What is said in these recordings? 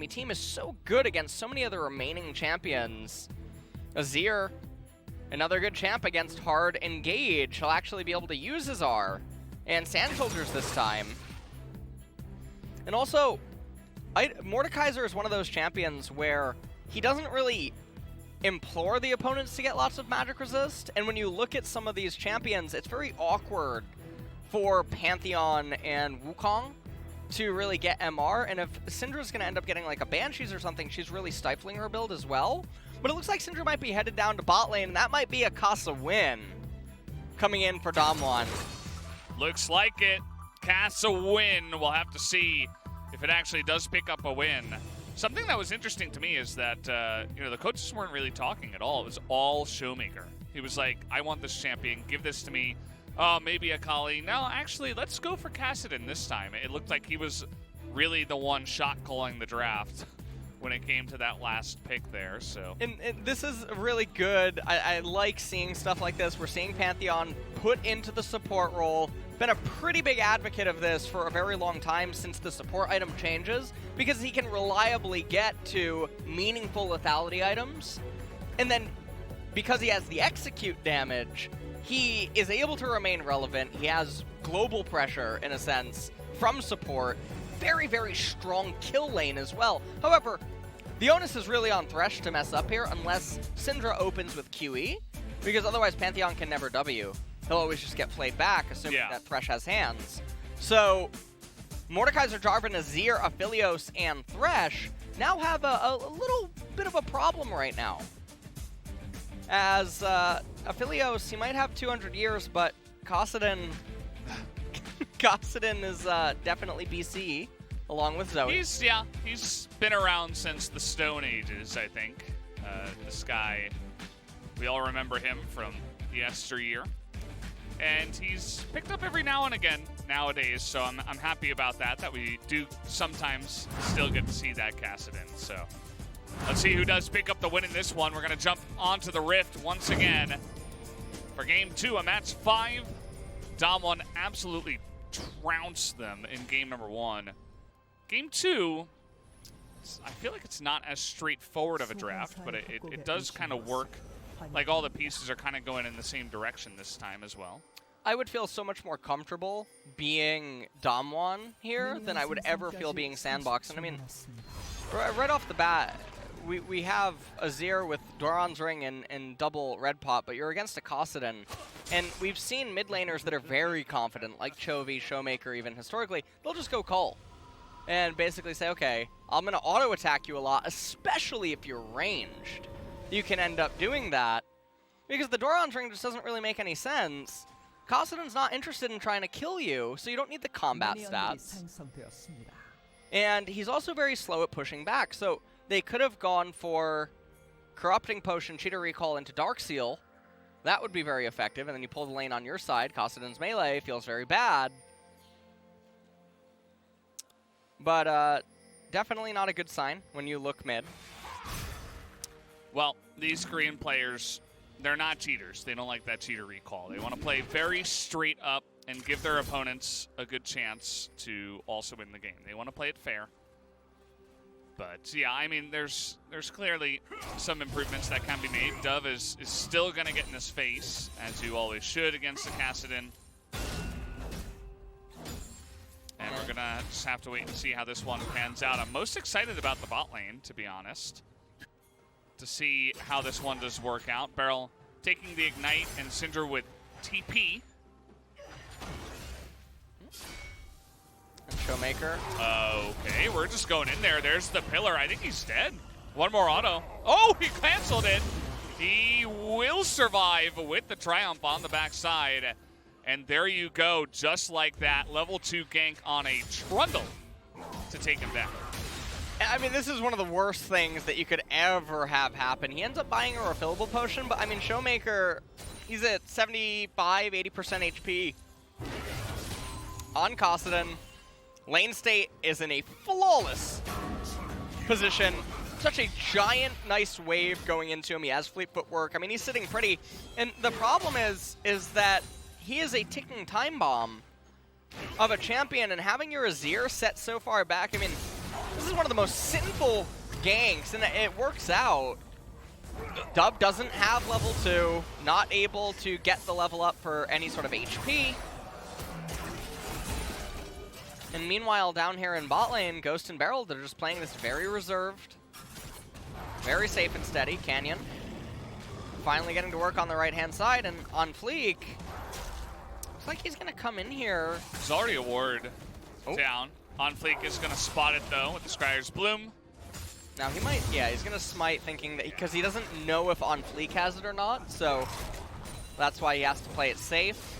team is so good against so many of the remaining champions. Azir, another good champ against hard engage. He'll actually be able to use his R. And Sand Soldiers this time. And also, Mordekaiser is one of those champions where he doesn't really implore the opponents to get lots of magic resist. And when you look at some of these champions, it's very awkward for Pantheon and Wukong to really get MR, and if Syndra's going to end up getting like a Banshees or something, she's really stifling her build as well. But it looks like Syndra might be headed down to bot lane, and that might be a Kassa win coming in for DAMWON. Looks like it. Kassa win. We'll have to see if it actually does pick up a win. Something that was interesting to me is that you know, the coaches weren't really talking at all. It was all ShowMaker. He was like, I want this champion, give this to me. Maybe Akali. No, actually, let's go for Kassadin this time. It looked like he was really the one shot calling the draft when it came to that last pick there. So, and this is really good. I like seeing stuff like this. We're seeing Pantheon put into the support role. Been a pretty big advocate of this for a very long time since the support item changes, because he can reliably get to meaningful lethality items, and then because he has the execute damage, he is able to remain relevant. He has global pressure, in a sense, from support. Very, very strong kill lane as well. However, the onus is really on Thresh to mess up here, unless Syndra opens with QE, because otherwise Pantheon can never W. He'll always just get played back, assuming that Thresh has hands. So, Mordekaiser, Jarvan, Azir, Aphelios, and Thresh now have a little bit of a problem right now. As Aphelios, he might have 200 years, but Kassadin is definitely BC, along with Zoe. He's been around since the Stone Ages, I think. This guy, we all remember him from the yesteryear. And he's picked up every now and again nowadays, so I'm happy about that we do sometimes still get to see that Kassadin. So let's see who does pick up the win in this one. We're going to jump onto the Rift once again for Game 2, a match 5. DAMWON absolutely trounced them in Game number 1. Game 2, I feel like it's not as straightforward of a draft, but it does kind of work. Like all the pieces are kind of going in the same direction this time as well. I would feel so much more comfortable being DAMWON here than I would ever feel being SANDBOX. And I mean, right off the bat, we have Azir with Doran's Ring and double red pot, but you're against a Kassadin. And we've seen mid laners that are very confident, like Chovy, ShowMaker even historically. They'll just go Cull and basically say, okay, I'm going to auto attack you a lot, especially if you're ranged. You can end up doing that because the Doran's Ring just doesn't really make any sense. Kassadin's not interested in trying to kill you, so you don't need the combat stats. And he's also very slow at pushing back, so they could have gone for Corrupting Potion, Cheetah Recall into Darkseal. That would be very effective, and then you pull the lane on your side. Kassadin's melee feels very bad. But definitely not a good sign when you look mid. Well, these Korean players, they're not cheaters. They don't like that cheater recall. They want to play very straight up and give their opponents a good chance to also win the game. They want to play it fair. But yeah, I mean, there's clearly some improvements that can be made. Dove is still going to get in his face, as you always should against the Kassadin. And we're going to just have to wait and see how this one pans out. I'm most excited about the bot lane, to be honest, to see how this one does work out. BeryL taking the Ignite and Syndra with TP. And ShowMaker. Okay, we're just going in there. There's the pillar. I think he's dead. One more auto. Oh, he canceled it. He will survive with the Triumph on the backside. And there you go, just like that. Level 2 gank on a Trundle to take him down. I mean, this is one of the worst things that you could ever have happen. He ends up buying a refillable potion, but I mean, ShowMaker, he's at 75, 80% HP. On Kassadin, lane state is in a flawless position. Such a giant, nice wave going into him. He has fleet footwork. I mean, he's sitting pretty. And the problem is that he is a ticking time bomb of a champion, and having your Azir set so far back, I mean, this is one of the most sinful ganks, and it works out. Dub doesn't have level 2, not able to get the level up for any sort of HP. And meanwhile, down here in bot lane, Ghost and BeryL, they're just playing this very reserved, very safe and steady. Canyon finally getting to work on the right-hand side, and OnFleek, looks like he's going to come in here. There's already a ward down. OnFleek is going to spot it, though, with the Scryer's Bloom. Now he might, yeah, he's going to smite thinking that, because he doesn't know if OnFleek has it or not, so that's why he has to play it safe.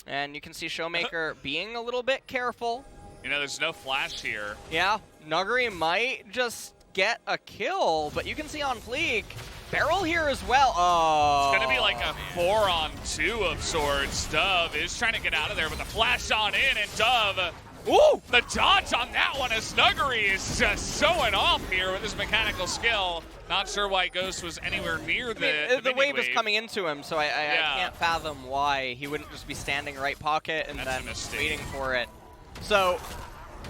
And you can see ShowMaker being a little bit careful. You know, there's no flash here. Yeah, Nuguri might just get a kill, but you can see OnFleek. BeryL here as well. Oh. It's going to be like a 4-on-2 of sorts. Dove is trying to get out of there, but the flash on in, and Dove, ooh, the dodge on that one as Nuguri is just showing off here with his mechanical skill. Not sure why Ghost was anywhere near the wave is coming into him, so I can't fathom why he wouldn't just be standing right pocket and then waiting for it. So,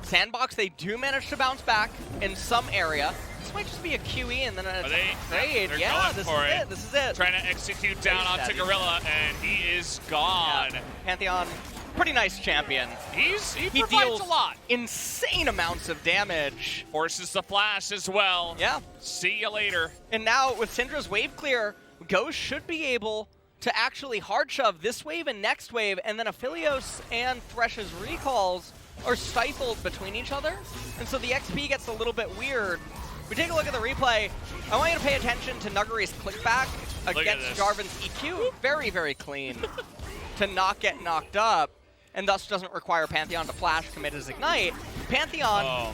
SANDBOX, they do manage to bounce back in some area. This might just be a QE and then a trade. Yeah, this is it. Trying to execute down onto Gorilla, and he is gone. Yeah. Pantheon, pretty nice champion. He provides a lot. Insane amounts of damage. Forces the flash as well. Yeah. See you later. And now with Syndra's wave clear, Ghost should be able to actually hard shove this wave and next wave, and then Aphelios and Thresh's recalls are stifled between each other. And so the XP gets a little bit weird. We take a look at the replay. I want you to pay attention to Nuguri's clickback against Jarvan's EQ. Very, very clean to not get knocked up, and thus doesn't require Pantheon to flash, commit his ignite. Pantheon,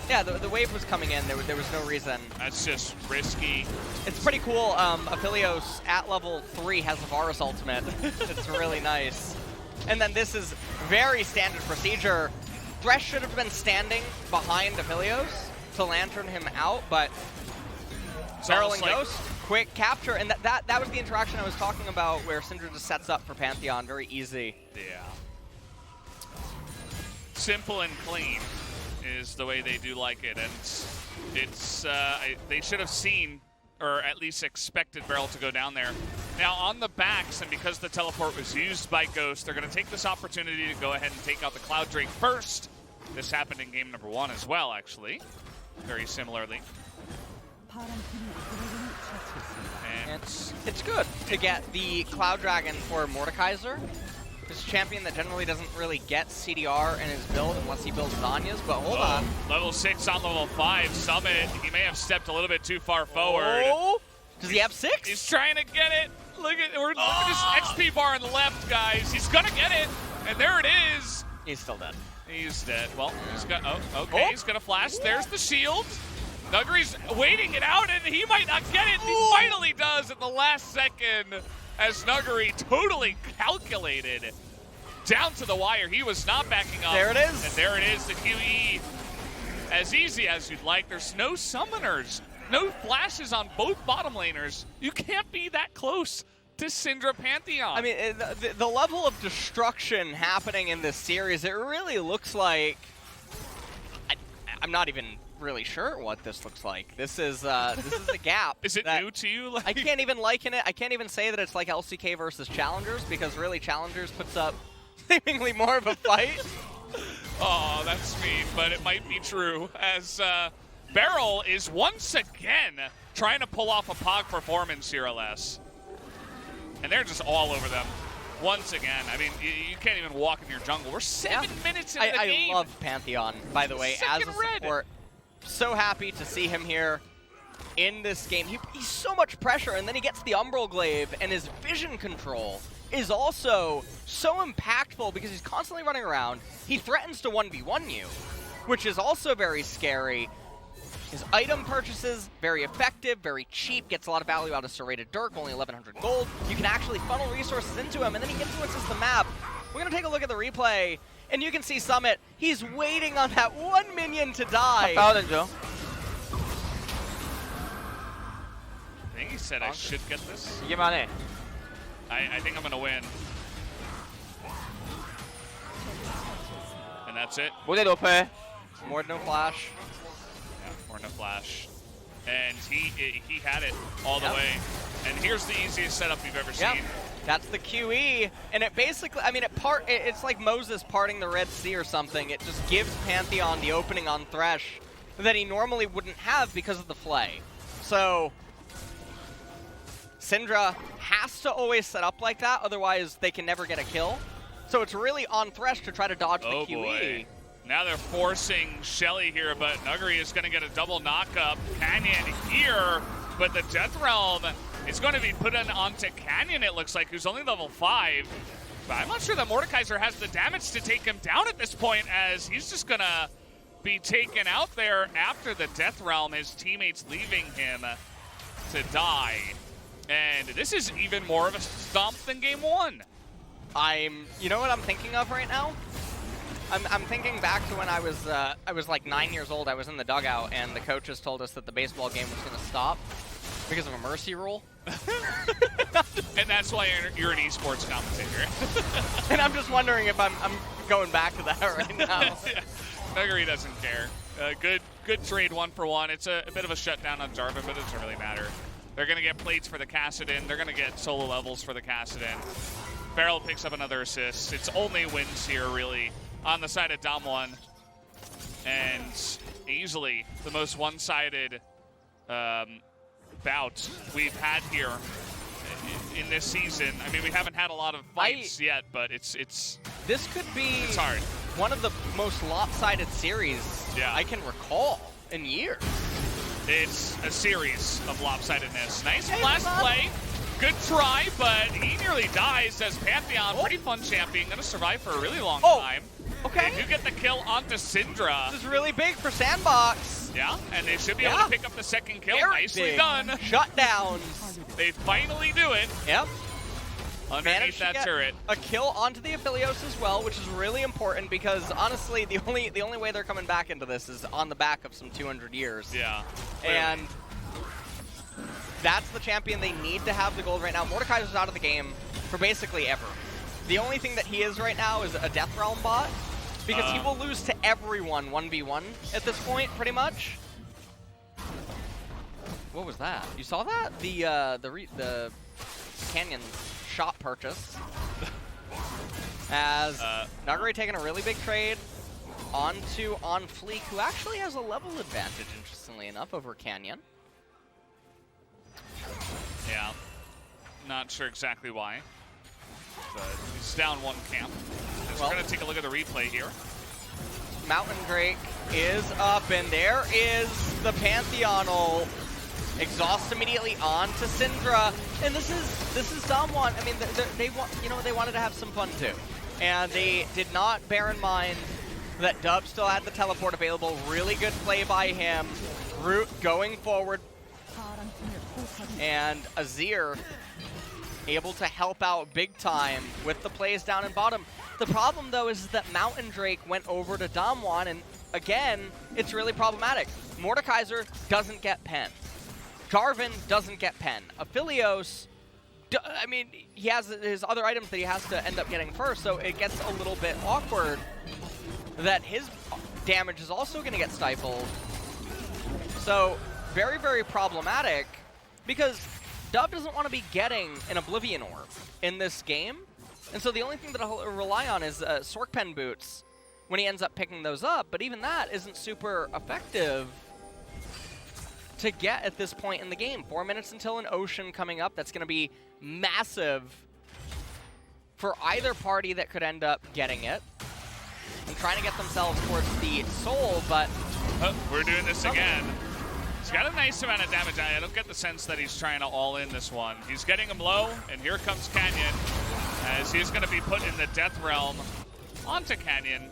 yeah, the wave was coming in. There was no reason. That's just risky. It's pretty cool. Aphelios at level 3 has a Varus ultimate. It's really nice. And then this is very standard procedure. Thresh should have been standing behind Aphelios to lantern him out, but BeryL and Ghost, quick capture, and that was the interaction I was talking about where Syndra just sets up for Pantheon, very easy. Yeah. Simple and clean is the way they do like it, and it's they should have seen, or at least expected BeryL to go down there. Now on the backs, and because the teleport was used by Ghost, they're going to take this opportunity to go ahead and take out the Cloud Drake first. This happened in game number 1 as well, actually, very similarly. And it's good to get the Cloud Dragon for Mordekaiser. This champion that generally doesn't really get CDR in his build unless he builds Zanya's, but hold on. Level 6 on level 5, Summit. He may have stepped a little bit too far forward. Oh, does he have 6? He's trying to get it. Look at this XP bar on the left, guys. He's gonna get it, and there it is. He's still dead. He's dead. Well, he's got, okay, he's gonna flash. There's the shield. Nuguri's waiting it out, and he might not get it. He finally does at the last second, as Nuguri totally calculated down to the wire. He was not backing up. There it is. And there it is, the QE. As easy as you'd like. There's no summoners, no flashes on both bottom laners. You can't be that close to Syndra Pantheon. I mean, the level of destruction happening in this series, it really looks like... I'm not even really sure what this looks like. This is a gap. Is it new to you? I can't even liken it. I can't even say that it's like LCK versus Challengers, because really Challengers puts up seemingly more of a fight. Oh, that's mean, but it might be true, as BeryL is once again trying to pull off a POG performance here, LS. And they're just all over them. Once again, I mean, you can't even walk in your jungle. We're 7 minutes into the game. I love Pantheon, by the way, as a support. So happy to see him here in this game. He's so much pressure, and then he gets the Umbral Glaive, and his vision control is also so impactful because he's constantly running around. He threatens to 1v1 you, which is also very scary. His item purchases, very effective, very cheap, gets a lot of value out of Serrated Dirk, only 1,100 gold. You can actually funnel resources into him, and then he influences the map. We're going to take a look at the replay, and you can see Summit. He's waiting on that one minion to die. I think he said I should get this. I think I'm going to win. And that's it. Mord no flash. Yeah, Mord no flash. And he had it all the way. And here's the easiest setup we've ever seen. That's the QE, and it basically, I mean, it's like Moses parting the Red Sea or something. It just gives Pantheon the opening on Thresh that he normally wouldn't have because of the Flay. So Syndra has to always set up like that, otherwise they can never get a kill. So it's really on Thresh to try to dodge the QE. Boy. Now they're forcing Shelly here, but Nuguri is going to get a double knock-up. Canyon here, but the Death Realm is going to be put onto Canyon, it looks like, who's only level 5. But I'm not sure that Mordekaiser has the damage to take him down at this point, as he's just going to be taken out there after the Death Realm, his teammates leaving him to die. And this is even more of a stomp than game 1. You know what I'm thinking of right now? I'm thinking back to when I was like 9 years old. I was in the dugout, and the coaches told us that the baseball game was going to stop because of a mercy rule. And that's why you're an esports commentator. And I'm just wondering if I'm going back to that right now. Yeah. Nuguri doesn't care. Good trade 1-for-1. It's a bit of a shutdown on Jarvan, but it doesn't really matter. They're going to get plates for the Kassadin. They're going to get solo levels for the Kassadin. BeryL picks up another assist. It's only wins here, really, on the side of DAMWON. And easily the most one-sided bout we've had here in this season. I mean, we haven't had a lot of fights yet, but it's this could be hard. One of the most lopsided series I can recall in years. It's a series of lopsidedness. Nice flash play. Good try, but he nearly dies as Pantheon. Pretty fun champion. Going to survive for a really long time. Okay. They do get the kill onto Syndra. This is really big for SANDBOX. Yeah, and they should be able to pick up the second kill. Very Nicely big. done. Shutdowns. They finally do it. Yep. Underneath that turret. A kill onto the Aphelios as well, which is really important because honestly, the only way they're coming back into this is on the back of some 200 years. Yeah. And that's the champion they need to have the gold right now. Mordekaiser's out of the game for basically ever. The only thing that he is right now is a Death Realm bot because he will lose to everyone 1v1 at this point, pretty much. What was that? You saw that? The Canyon shot purchase. As Nuguri taking a really big trade onto OnFleek, who actually has a level advantage, interestingly enough, over Canyon. Yeah. Not sure exactly why. But he's down one camp. We're going to take a look at the replay here. Mountain Drake is up, and there is the Pantheon ult. Exhaust immediately on to Syndra, and this is DAMWON. I mean, they wanted to have some fun too, and they did not bear in mind that Dub still had the teleport available. Really good play by him. Root going forward, and Azir able to help out big time with the plays down in bottom. The problem though is that Mountain Drake went over to DAMWON, and again, it's really problematic. Mordekaiser doesn't get pen. Jarvan doesn't get pen. Aphelios, I mean, he has his other items that he has to end up getting first, so it gets a little bit awkward that his damage is also going to get stifled. So, very, very problematic, because Dub doesn't want to be getting an Oblivion Orb in this game, and so the only thing that he'll rely on is Sork Pen boots when he ends up picking those up, but even that isn't super effective to get at this point in the game. 4 minutes until an Ocean coming up. That's going to be massive for either party that could end up getting it and trying to get themselves towards the Soul, but... Oh, we're doing this again. He's got a nice amount of damage. I don't get the sense that he's trying to all-in this one. He's getting him low, and here comes Canyon, as he's going to be put in the Death Realm onto Canyon.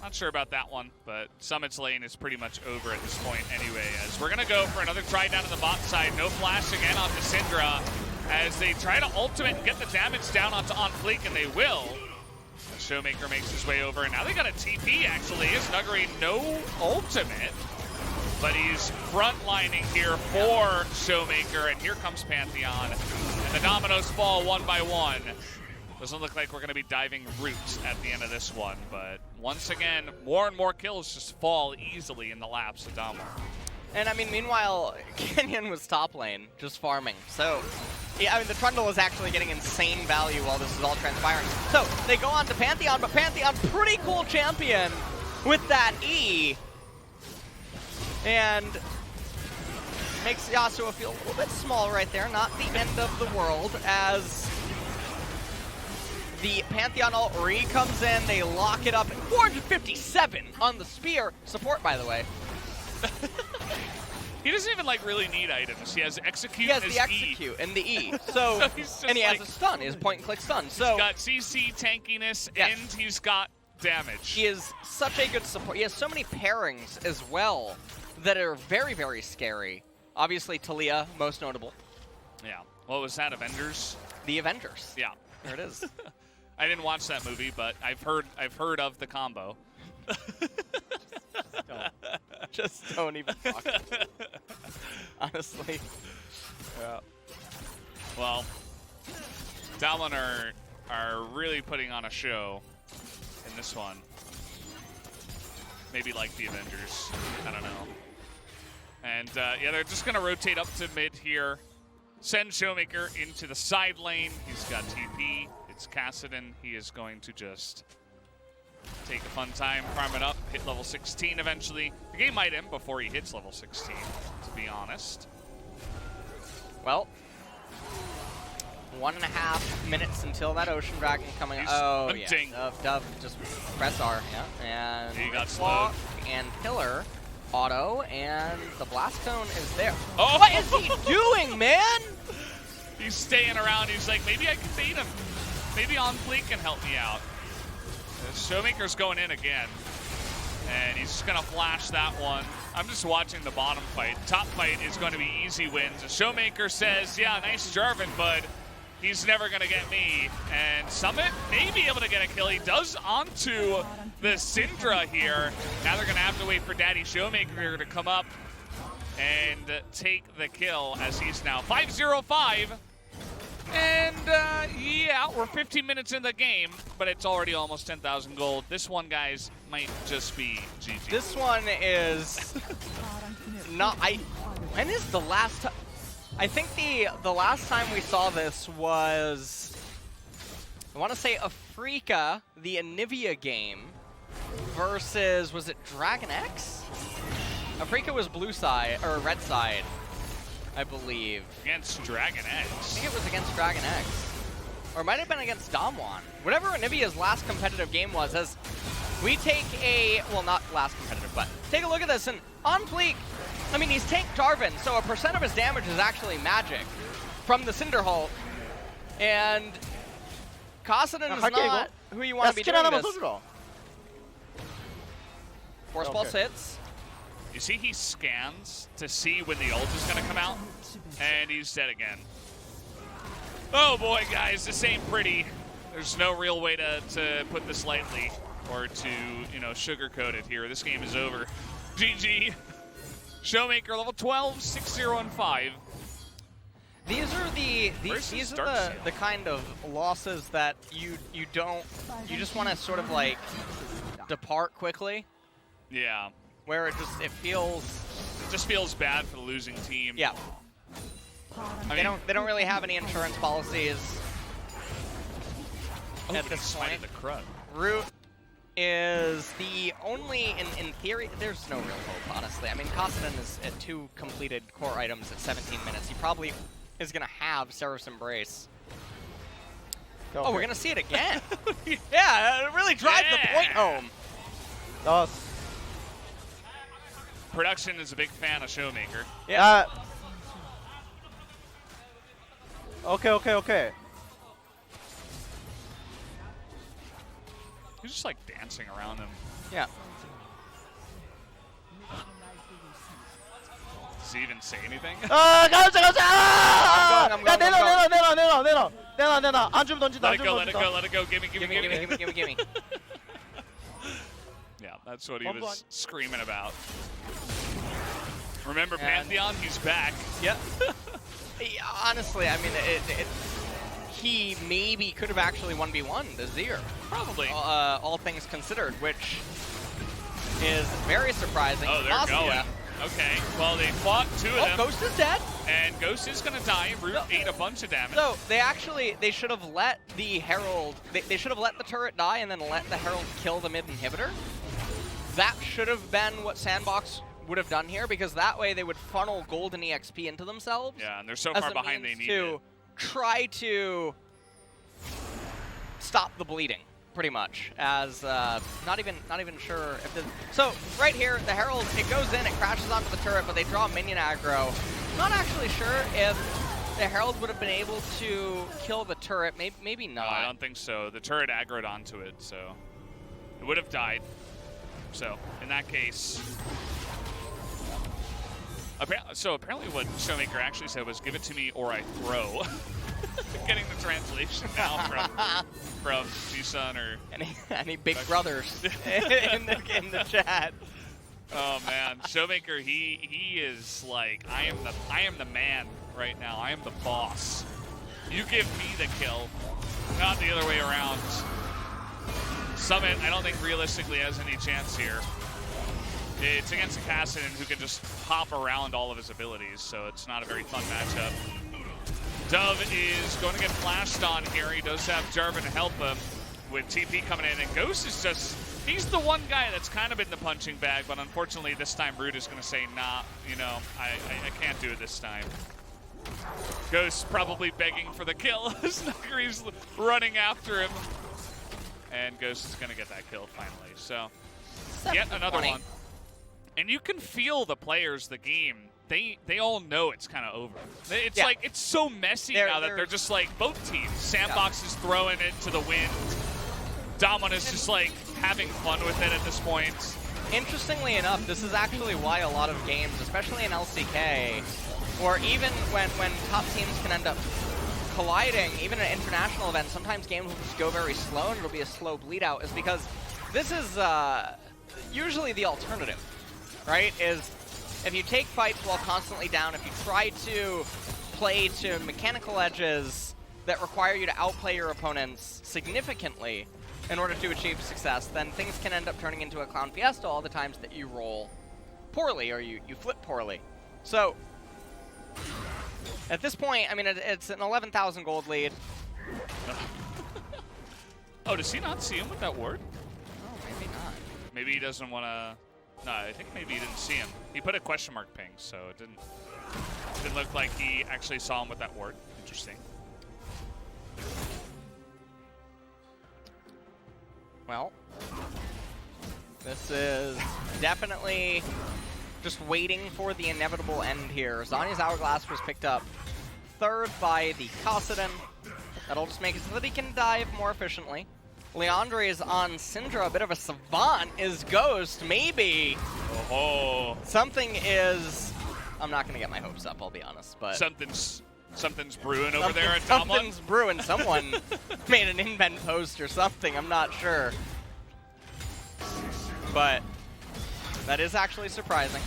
Not sure about that one, but Summit's lane is pretty much over at this point anyway, as we're going to go for another try down to the bot side. No flash again onto Syndra, as they try to ultimate and get the damage down onto OnFleek, and they will. ShowMaker makes his way over, and now they got a TP, actually. Is Nuguri no ultimate, but he's frontlining here for ShowMaker, and here comes Pantheon, and the dominoes fall one by one. Doesn't look like we're going to be diving root at the end of this one, but once again, more and more kills just fall easily in the laps of DWG. And I mean, meanwhile, Kenyon was top lane, just farming. So, yeah, I mean, the Trundle is actually getting insane value while this is all transpiring. So, they go on to Pantheon, but Pantheon, pretty cool champion with that E. And makes Yasuo feel a little bit small right there. Not the end of the world, as the Pantheon ult re comes in. They lock it up at 457 on the spear. Support, by the way. He doesn't even like really need items. He has execute. He has and the his execute and the E. So, and he has a stun. His point and click stun. So he's got CC tankiness and he's got damage. He is such a good support. He has so many pairings as well that are very, very scary. Obviously, Talia, most notable. Yeah. What was that? Avengers? The Avengers. Yeah. There it is. I didn't watch that movie, but I've heard of the combo. Just don't even talk. Honestly. Yeah. Well, DWG are really putting on a show in this one. Maybe like the Avengers. I don't know. And yeah, they're just going to rotate up to mid here. Send ShowMaker into the side lane. He's got TP. It's Kassadin. He is going to just take a fun time, farm it up, hit level 16 eventually. The game might end before he hits level 16, to be honest. Well, 1.5 minutes until that Ocean Dragon coming up. He's Oh, hunting. yeah. Dove, just press R. Yeah. And He got Claw slowed. and Pillar auto, and the Blast Cone is there. Oh! What is he doing, man? He's staying around. He's like, maybe I can bait him. Maybe OnFleek can help me out. ShowMaker's going in again. And he's just going to flash that one. I'm just watching the bottom fight. Top fight is going to be easy wins. The ShowMaker says, yeah, nice Jarvan, but he's never going to get me. And Summit may be able to get a kill. He does onto the Syndra here. Now they're going to have to wait for Daddy ShowMaker to come up and take the kill, as he's now 5-0-5. And yeah, we're 15 minutes in the game, but it's already almost 10,000 gold. This one, guys, might just be GG. This one is not. When is the last time? I think the last time we saw this was, I want to say Afrika, the Anivia game, versus, was it Dragon X? Afrika was blue side or red side, I believe. Against Dragon X. I think it was against Dragon X. Or it might have been against DAMWON. Whatever Anivia's last competitive game was, as we take a, well, not last competitive, but take a look at this, and OnFleek, I mean, he's tanked Jarvan, so a percent of his damage is actually magic from the Cinder Hulk. And Kassadin is not who you want to be doing this. Force Pulse hits. You see he scans to see when the ult is going to come out, and he's dead again. Oh boy, guys, this ain't pretty. There's no real way to put this lightly or to, you know, sugarcoat it here. This game is over. GG. ShowMaker level 12, 6-0 and 5. These are the kind of losses that you just want to sort of like depart quickly. Yeah. Where it just feels bad for the losing team. Yeah. I mean, they don't really have any insurance policies at he this point. smited the crud. Root is the only, in theory, there's no real hope, honestly. I mean, Kassadin is at 2 completed core items at 17 minutes. He probably is going to have Seraph's Embrace. Okay. Oh, we're going to see it again. Yeah, it really drives the point home. Production is a big fan of ShowMaker. Yeah. Okay. He's just like dancing around him. Yeah. Does he even say anything? I'm going. Let it go. Gimme. Yeah, that's what he was screaming about. Remember Pantheon? He's back. Yep. Honestly, I mean, he maybe could have actually 1v1'd Azir. Probably. All things considered, which is very surprising. Oh, they're going. Okay, well, they fought two of them. Ghost is dead. And Ghost is going to die. Root ate a bunch of damage. So they should have let the Herald, they should have let the turret die and then let the Herald kill the mid inhibitor. That should have been what SANDBOX would have done here, because that way they would funnel golden EXP into themselves. Yeah, and they're so far behind they need to try to stop the bleeding, pretty much. As not even sure if the so right here the Herald, it goes in, it crashes onto the turret, but they draw minion aggro. Not actually sure if the Herald would have been able to kill the turret. Maybe not. No, I don't think so. The turret aggroed onto it, so it would have died. So in that case. So apparently what ShowMaker actually said was, give it to me or I throw. Getting the translation now from G-Sun or... Any big brothers in the chat. Oh man, ShowMaker, he is like, I am the man right now. I am the boss. You give me the kill, not the other way around. Summit, I don't think realistically has any chance here. It's against a Kassadin who can just hop around all of his abilities, so it's not a very fun matchup. Dove is going to get flashed on here. He does have Jarvan to help him with TP coming in, and Ghost is just, he's the one guy that's kind of in the punching bag, but unfortunately this time Root is going to say, nah, you know, I can't do it this time. Ghost probably begging for the kill as Nuguri's running after him. And Ghost is going to get that kill finally, so yet another one. And you can feel the players, the game, they all know it's kind of over. It's like, it's so messy now that they're just like, both teams. SANDBOX is throwing it to the wind. DWG is just like having fun with it at this point. Interestingly enough, this is actually why a lot of games, especially in LCK, or even when top teams can end up colliding, even at international events, sometimes games will just go very slow and it'll be a slow bleed out, is because this is usually the alternative. Right, is if you take fights while constantly down, if you try to play to mechanical edges that require you to outplay your opponents significantly in order to achieve success, then things can end up turning into a clown fiesta all the times that you roll poorly or you flip poorly. So, at this point, I mean, it's an 11,000 gold lead. Oh, does he not see him with that ward? Oh, maybe not. Maybe he doesn't want to... No, I think maybe he didn't see him. He put a question mark ping, so it didn't look like he actually saw him with that ward. Interesting. Well, this is definitely just waiting for the inevitable end here. Zhonya's Hourglass was picked up third by the Kassadin. That'll just make it so that he can dive more efficiently. Leandre is on Syndra, a bit of a savant is Ghost, maybe. Oh. Something is, I'm not going to get my hopes up, I'll be honest, but. Something's brewing over there at DWG. Something's brewing, someone made an invent post or something, I'm not sure. But that is actually surprising.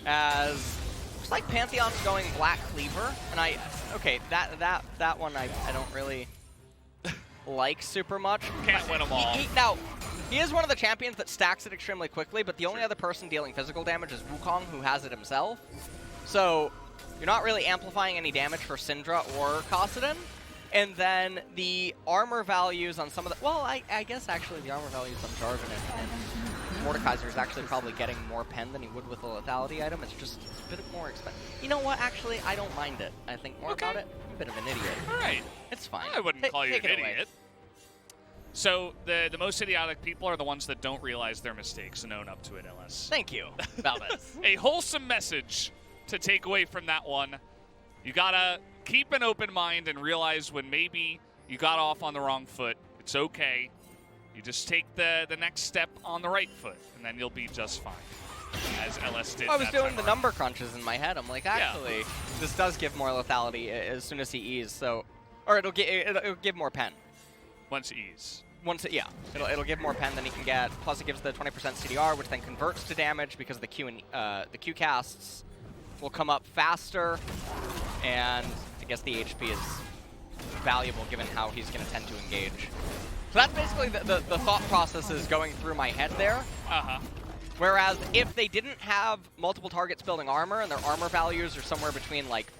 As looks like Pantheon's going Black Cleaver, and okay, that one I don't really like super much. Can't win them all. Now, he is one of the champions that stacks it extremely quickly, but the only other person dealing physical damage is Wukong, who has it himself. So you're not really amplifying any damage for Syndra or Kassadin. And then the armor values on some of the... Well, I guess actually the armor values on Jarvan and Mordekaiser is actually probably getting more pen than he would with a lethality item. It's just a bit more expensive. You know what? Actually, I don't mind it. I think more about it. I'm a bit of an idiot. All right. It's fine. I wouldn't call you an idiot. Away. So the most idiotic people are the ones that don't realize their mistakes and own up to it, LS. Thank you, Valdez. A wholesome message to take away from that one. You gotta keep an open mind and realize when maybe you got off on the wrong foot. It's okay. You just take the next step on the right foot, and then you'll be just fine. As LS did. I was doing the number crunches in my head. I'm like, actually, this does give more lethality as soon as he E's. So, or it'll give more pen. Once E's. It'll give more pen than he can get. Plus, it gives the 20% CDR, which then converts to damage because the Q casts will come up faster. and I guess the HP is valuable given how he's going to tend to engage. So that's basically the thought process is going through my head there. Whereas if they didn't have multiple targets building armor and their armor values are somewhere between like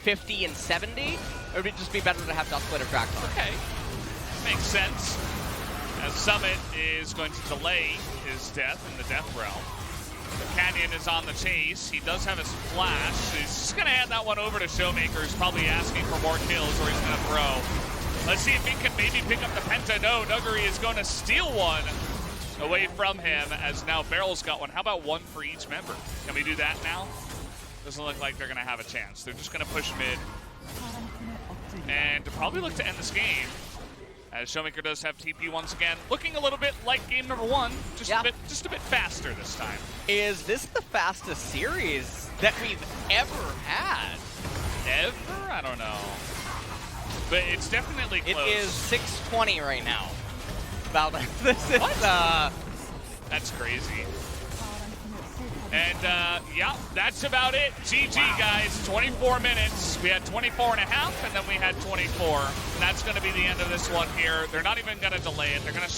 50 and 70, it would just be better to have Duskblade or Draktar. Okay, makes sense. As Summit is going to delay his death in the Death Realm. The Canyon is on the chase. He does have his flash. He's just going to hand that one over to ShowMaker, who's probably asking for more kills, or he's going to throw. Let's see if he can maybe pick up the Penta. No, Nuguri is going to steal one away from him, as now BeryL's got one. How about one for each member? Can we do that now? Doesn't look like they're going to have a chance. They're just going to push mid and probably look to end this game, as ShowMaker does have TP once again. Looking a little bit like game number one, just a bit faster this time. Is this the fastest series that we've ever had? Ever? I don't know. But it's definitely close. It is 6:20 right now. About this is that's crazy. And yeah, that's about it. GG, guys. 24 minutes. We had 24 and a half, and then we had 24. And that's going to be the end of this one here. They're not even going to delay it. They're going to show